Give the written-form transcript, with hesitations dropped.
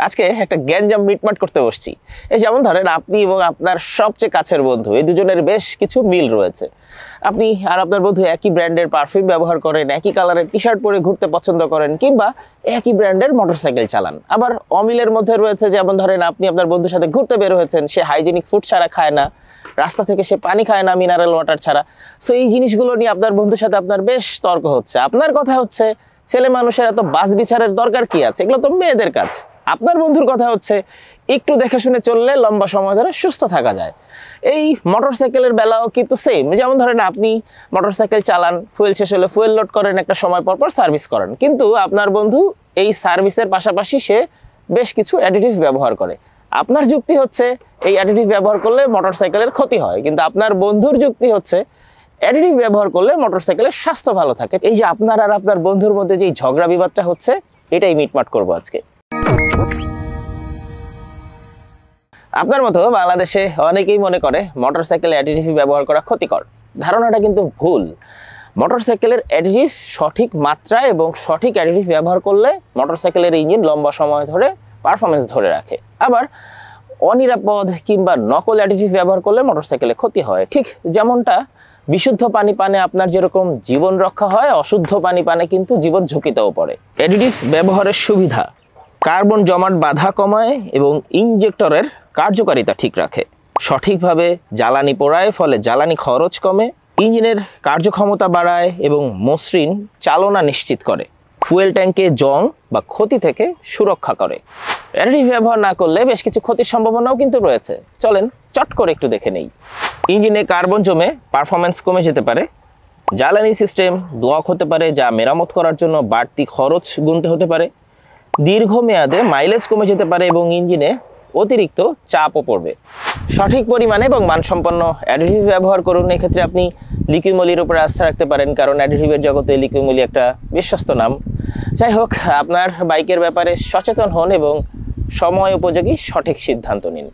আজকে একটা গ্যাঞ্জাম মিটমাট করতে বসছি। এই যেমন ধরেন আপনি এবং আপনার সবচেয়ে কাছের বন্ধু, এই দুজনের বেশ কিছু মিল রয়েছে। আপনি আর আপনার বন্ধু একই ব্র্যান্ডের পারফিউম ব্যবহার করেন, একই কালারের টি শার্ট পরে ঘুরতে পছন্দ করেন, কিংবা একই ব্র্যান্ডের মোটরসাইকেল চালান। আবার অমিলের মধ্যে রয়েছে যেমন ধরেন আপনি আপনার বন্ধুর সাথে ঘুরতে বের হয়েছেন, সে হাইজেনিক ফুড ছাড়া খায় না, রাস্তা থেকে সে পানি খায় না মিনারেল ওয়াটার ছাড়া। সো এই জিনিসগুলো নিয়ে আপনার বন্ধুর সাথে আপনার বেশ তর্ক হচ্ছে। আপনার কথা হচ্ছে ছেলে মানুষের এত বাস বিচারের দরকার কি আছে, এগুলো তো মেয়েদের কাজ। আপনার বন্ধুর কথা হচ্ছে একটু দেখে শুনে চললে লম্বা সময় ধরে সুস্থ থাকা যায়। এই মোটরসাইকেলের বেলাও কিন্তু সেম। যেমন ধরেন আপনি মোটরসাইকেল চালান, ফুয়েল শেষ হলে ফুয়েল লোড করেন, একটা সময় পর পর সার্ভিস করেন, কিন্তু আপনার বন্ধু এই সার্ভিসের পাশাপাশি সে বেশ কিছু অ্যাডিটিভ ব্যবহার করে। আপনার যুক্তি হচ্ছে এই অ্যাডিটিভ ব্যবহার করলে মোটরসাইকেলের ক্ষতি হয়, কিন্তু আপনার বন্ধুর যুক্তি হচ্ছে অ্যাডিটিভ ব্যবহার করলে মোটরসাইকেলের স্বাস্থ্য ভালো থাকে। এই যে আপনার আর আপনার বন্ধুর মধ্যে যে ঝগড়া বিবাদটা হচ্ছে, এটাই মিটমাট করবো আজকে। আপনার মতো বাংলাদেশে অনেকেই মনে করে মোটরসাইকেলে অ্যাডিটিভ ব্যবহার করা ক্ষতিকর। ধারণাটা কিন্তু ভুল। মোটরসাইকেলের অ্যাডিটিভ সঠিক মাত্রায় এবং সঠিক অ্যাডিটিভ ব্যবহার করলে মোটরসাইকেলের ইঞ্জিন লম্বা সময় ধরে পারফরমেন্স ধরে রাখে। আবার অনিরাপদ কিংবা নকল অ্যাডিটিভ ব্যবহার করলে মোটরসাইকেলে ক্ষতি হয়। ঠিক যেমনটা বিশুদ্ধ পানি পানে আপনার যেরকম জীবন রক্ষা হয়, অশুদ্ধ পানি পানে কিন্তু জীবন ঝুঁকিতেও পড়ে। অ্যাডিটিভ ব্যবহারের সুবিধা: কার্বন জমাট বাধা কমায় এবং ইঞ্জেক্টরের কার্যকারিতা ঠিক রাখে। সঠিকভাবে জ্বালানি পোড়ায়, ফলে জ্বালানি খরচ কমে, ইঞ্জিনের কার্যক্ষমতা বাড়ায় এবং মসৃণ চালনা নিশ্চিত করে। ফুয়েল ট্যাঙ্কে জং বা ক্ষতি থেকে সুরক্ষা করে। অ্যাডিটিভ ব্যবহার না করলে বেশ কিছু ক্ষতির সম্ভাবনাও কিন্তু রয়েছে। চলেন চট করে একটু দেখে নেই। ইঞ্জিনে কার্বন জমে পারফরমেন্স কমে যেতে পারে। জ্বালানি সিস্টেম ব্লক হতে পারে, যা মেরামত করার জন্য বাড়তি খরচ গুনতে হতে পারে। দীর্ঘমেয়াদে মাইলেজ কমে যেতে পারে এবং ইঞ্জিনে অতিরিক্ত চাপও পড়বে। সঠিক পরিমাণে এবং মানসম্পন্ন অ্যাডিটিভ ব্যবহার করুন। এক্ষেত্রে আপনি লিকুইমলির উপরে আস্থা রাখতে পারেন, কারণ অ্যাডিটিভের জগতে লিকুইমলি একটা বিশ্বস্ত নাম। যাই হোক, আপনার বাইকের ব্যাপারে সচেতন হন এবং সময় উপযোগী সঠিক সিদ্ধান্ত নিন।